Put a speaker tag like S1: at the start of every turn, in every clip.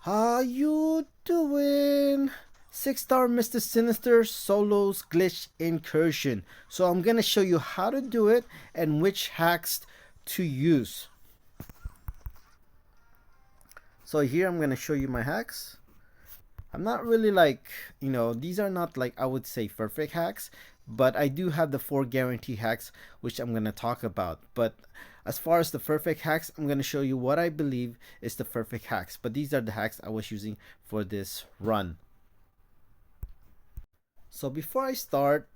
S1: How you doing? 6-star Mr. Sinister solos glitch incursion. So I'm gonna show you how to do it and which hacks to use. So here I'm gonna show you my hacks. I'm not really like, these are not like I would say perfect hacks, but I do have the 4 guarantee hacks which I'm going to talk about. But as far as the perfect hacks, I'm going to show you what I believe is the perfect hacks. But these are the hacks I was using for this run. So before I start,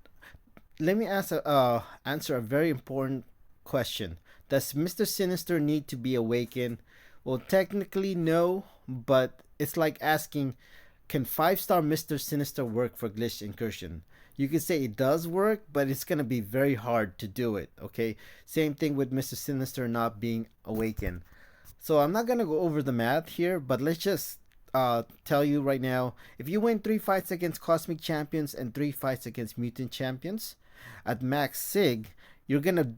S1: let me answer a very important question. Does Mr. Sinister need to be awakened? Well, technically no, but it's like asking, can 5-star Mr. Sinister work for glitch incursion? You can say it does work, but it's gonna be very hard to do it. Okay, same thing with Mr. Sinister not being awakened. So I'm not gonna go over the math here, but let's just tell you right now, if you win 3 fights against Cosmic Champions and 3 fights against Mutant Champions at max Sig, you're gonna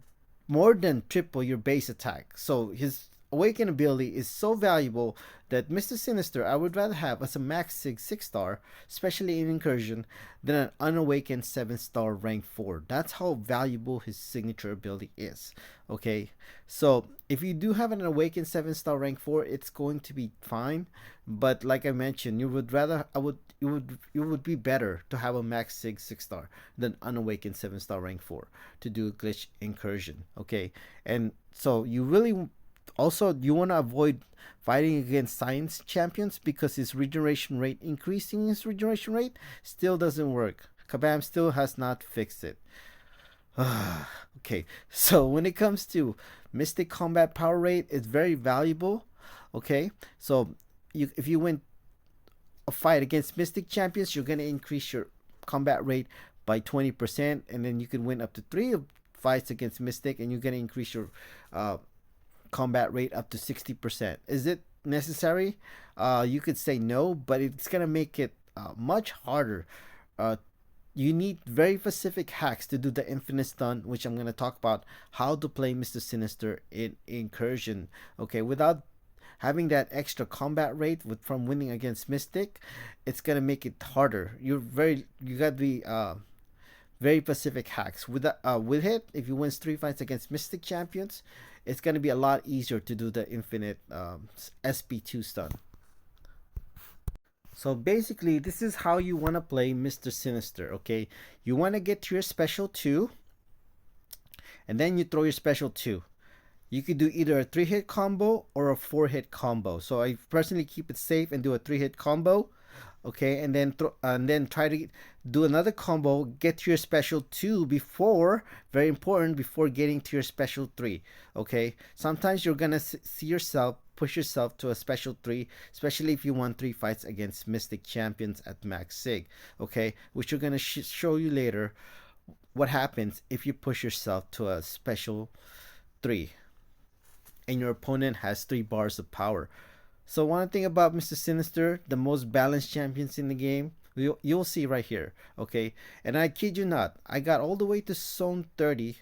S1: more than triple your base attack. So his Awaken ability is so valuable that Mr. Sinister I would rather have as a max 6-star, especially in Incursion, than an unawakened 7-star rank 4. That's how valuable his signature ability is. Okay, so if you do have an awakened 7-star rank 4, it's going to be fine. But like I mentioned, you would rather it would be better to have a max 6-star than unawakened 7-star rank 4 to do glitch incursion. Okay, and so you really also you want to avoid fighting against science champions because his regeneration rate, increasing his regeneration rate, still doesn't work. Kabam still has not fixed it. Okay, so when it comes to Mystic combat power rate, it's very valuable. Okay, so if you win a fight against Mystic champions, you're going to increase your combat rate by 20%, and then you can win up to 3 fights against Mystic, and you're going to increase your combat rate up to 60%. Is it necessary? You could say no, but it's gonna make it much harder. You need very specific hacks to do the infinite stun, which I'm gonna talk about how to play Mr. Sinister in Incursion. Okay, without having that extra combat rate from winning against Mystic, it's gonna make it harder. You gotta be very specific hacks. With it, if you win 3 fights against Mystic champions, it's going to be a lot easier to do the infinite SP2 stun. So basically, this is how you want to play Mr. Sinister. Okay, you want to get to your special 2, and then you throw your special 2. You could do either a 3-hit combo or a 4-hit combo. So I personally keep it safe and do a 3-hit combo. Okay, and then try to do another combo, get to your special 2 before, very important, before getting to your special 3. Okay, sometimes you're gonna see yourself push yourself to a special 3, especially if you won 3 fights against Mystic champions at max Sig. Okay, which we're gonna show you later what happens if you push yourself to a special 3 and your opponent has 3 bars of power. So one thing about Mr. Sinister, the most balanced champions in the game, you'll see right here. Okay, and I kid you not, I got all the way to zone 30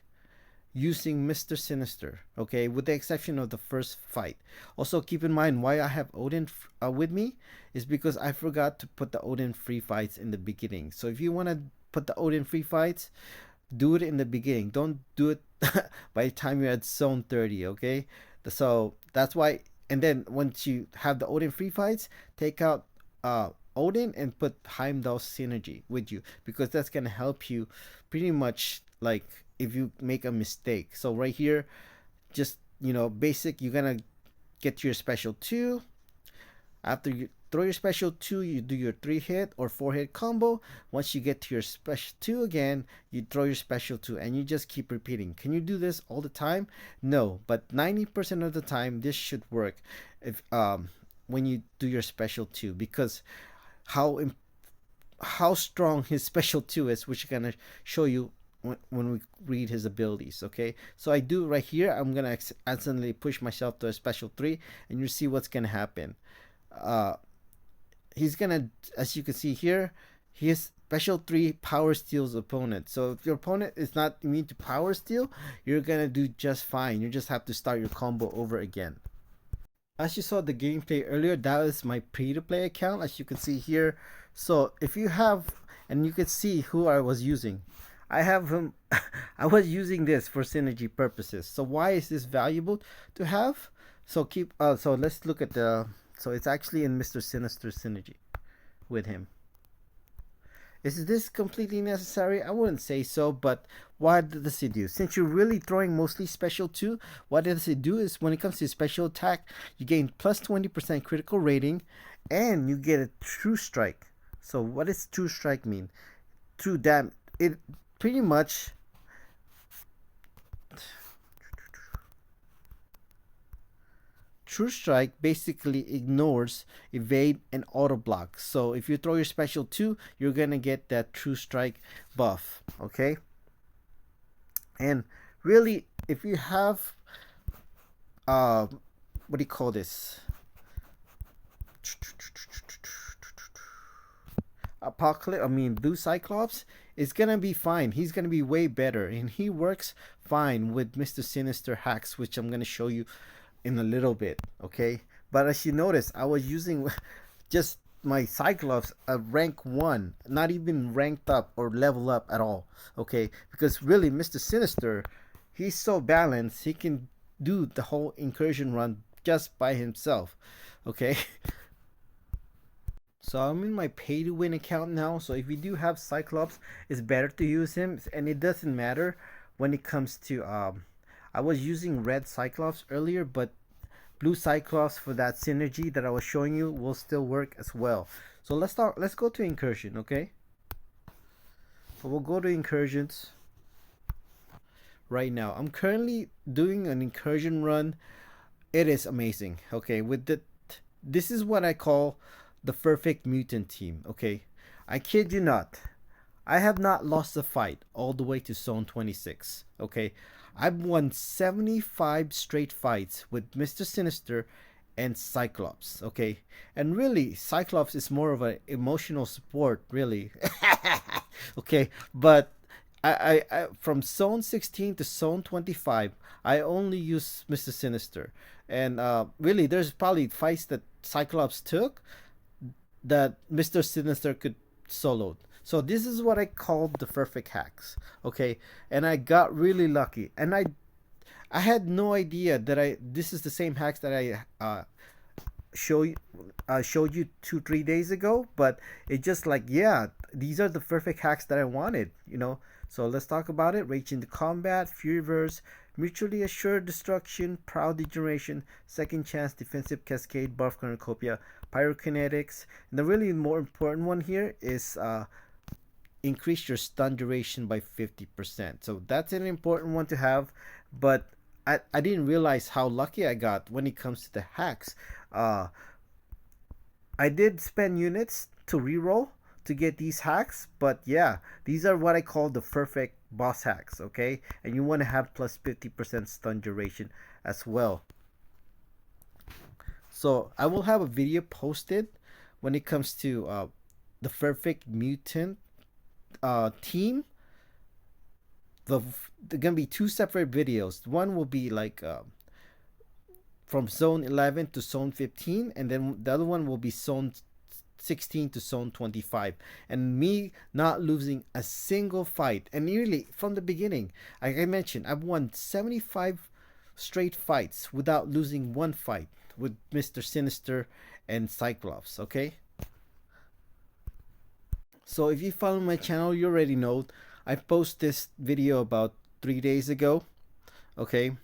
S1: using Mr. Sinister. Okay, with the exception of the first fight. Also keep in mind why I have Odin with me is because I forgot to put the Odin free fights in the beginning. So if you want to put the Odin free fights, do it in the beginning. Don't do it by the time you're at zone 30. Okay, so that's why. And then once you have the Odin free fights, take out Odin and put Heimdall synergy with you, because that's gonna help you pretty much like if you make a mistake. So right here, just basic, you're gonna get to your special 2. After you throw your special 2, you do your 3-hit or 4-hit combo. Once you get to your special 2 again, you throw your special 2, and you just keep repeating. Can you do this all the time? No, but 90% of the time this should work if when you do your special 2, because how strong his special 2 is, which I'm gonna show you when we read his abilities. Okay, so I do right here, I'm gonna accidentally push myself to a special 3, and you see what's gonna happen. He's gonna, as you can see here, his special 3 power steals opponent. So if your opponent is not immune to power steal, you're gonna do just fine. You just have to start your combo over again. As you saw the gameplay earlier, that is my pay-to-play account, as you can see here. So if you have, and you can see who I was using. I have him. I was using this for synergy purposes. So why is this valuable to have? So keep. So let's look at the. So it's actually in Mr. Sinister synergy with him. Is this completely necessary? I wouldn't say so, but what does it do? Since you're really throwing mostly special 2, what does it do is when it comes to special attack, you gain plus 20% critical rating and you get a true strike. So what does true strike mean? True dam it pretty much True Strike basically ignores evade and auto block. So if you throw your special 2, you're gonna get that True Strike buff. Okay, and really, if you have what do you call this? Apocalypse. I mean, Blue Cyclops is gonna be fine. He's gonna be way better, and he works fine with Mr. Sinister hacks, which I'm gonna show you in a little bit, okay? But as you notice, I was using just my Cyclops at rank 1, not even ranked up or level up at all, okay? Because really, Mr. Sinister, he's so balanced, he can do the whole incursion run just by himself, okay? So I'm in my pay to win account now. So if you do have Cyclops, it's better to use him, and it doesn't matter when it comes to I was using red Cyclops earlier, but blue Cyclops for that synergy that I was showing you will still work as well. So let's go to Incursion, okay? So we'll go to Incursions right now. I'm currently doing an Incursion run. It is amazing. Okay, with this is what I call the perfect mutant team, okay? I kid you not. I have not lost a fight all the way to zone 26, okay? I've won 75 straight fights with Mr. Sinister and Cyclops, okay? And really, Cyclops is more of an emotional support, really. Okay, but I from zone 16 to zone 25, I only use Mr. Sinister. And really, there's probably fights that Cyclops took that Mr. Sinister could solo. So this is what I called the perfect hacks. Okay, and I got really lucky, and I had no idea that I this is the same hacks that I show showed you 2-3 days ago. But it just like, yeah, these are the perfect hacks that I wanted. So let's talk about it. Rage into combat, fury verse, mutually assured destruction, proud degeneration, second chance, defensive cascade, buff cornucopia, pyrokinetics, and the really more important one here is increase your stun duration by 50%. So that's an important one to have, but I didn't realize how lucky I got when it comes to the hacks. I did spend units to reroll to get these hacks, but yeah, these are what I call the perfect boss hacks, okay? And you want to have plus 50% stun duration as well. So I will have a video posted when it comes to the perfect mutant team. They're gonna be two separate videos. One will be like from zone 11 to zone 15, and then the other one will be zone 16 to zone 25, and me not losing a single fight. And nearly from the beginning, like I mentioned, I've won 75 straight fights without losing one fight with Mr. Sinister and Cyclops, okay? So if you follow my channel, you already know I posted this video about 3 days ago, okay?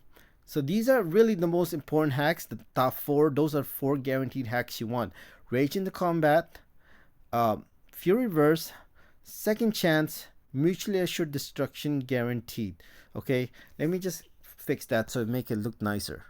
S1: So these are really the most important hacks, the top 4. Those are 4 guaranteed hacks you want. Rage into combat, fury verse, second chance, mutually assured destruction guaranteed. Okay, let me just fix that so make it look nicer.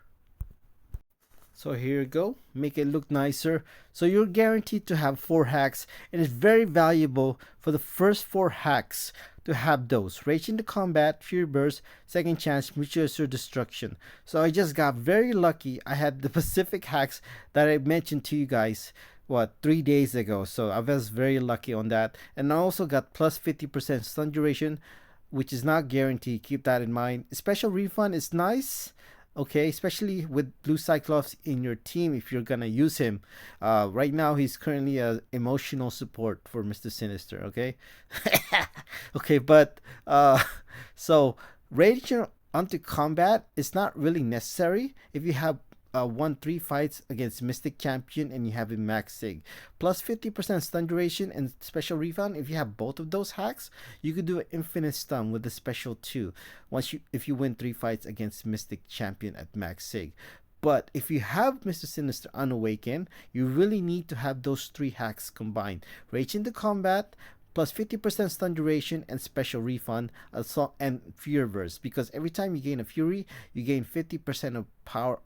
S1: So here you go, make it look nicer. So you're guaranteed to have 4 hacks, and it's very valuable for the first 4 hacks to have those. Rage into combat, fury burst, second chance, mutual assured destruction. So I just got very lucky. I had the specific hacks that I mentioned to you guys 3 days ago. So I was very lucky on that. And I also got plus 50% stun duration, which is not guaranteed. Keep that in mind. Special refund is nice. Okay, especially with Blue Cyclops in your team if you're gonna use him. Right now he's currently a emotional support for Mr. Sinister. Okay, okay, but so raging onto combat is not really necessary if you have won 3 fights against Mystic Champion and you have a max sig. Plus 50% stun duration and special refund. If you have both of those hacks, you could do an infinite stun with the special 2 if you win 3 fights against Mystic Champion at max sig. But if you have Mr. Sinister Unawakened, you really need to have those 3 hacks combined. Rage into combat, plus 50% stun duration and special refund, assault and Fury Burst, because every time you gain a Fury, you gain 50% of power,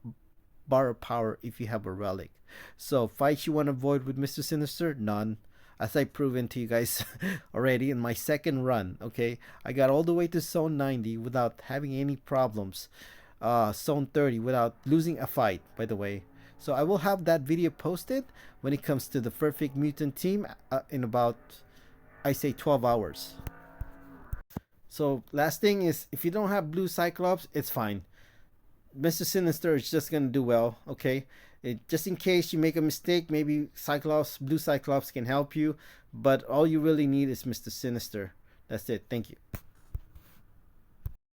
S1: bar of power if you have a relic. So fights you want to avoid with Mr. Sinister, none. As I proven to you guys already in my second run, okay, I got all the way to zone 90 without having any problems. Zone 30 without losing a fight, by the way. So I will have that video posted when it comes to the perfect mutant team in about, I say, 12 hours. So last thing is, if you don't have blue Cyclops, it's fine. Mr. Sinister is just gonna do well, okay? Just in case you make a mistake, maybe Cyclops, Blue Cyclops can help you, but all you really need is Mr. Sinister. That's it. Thank you.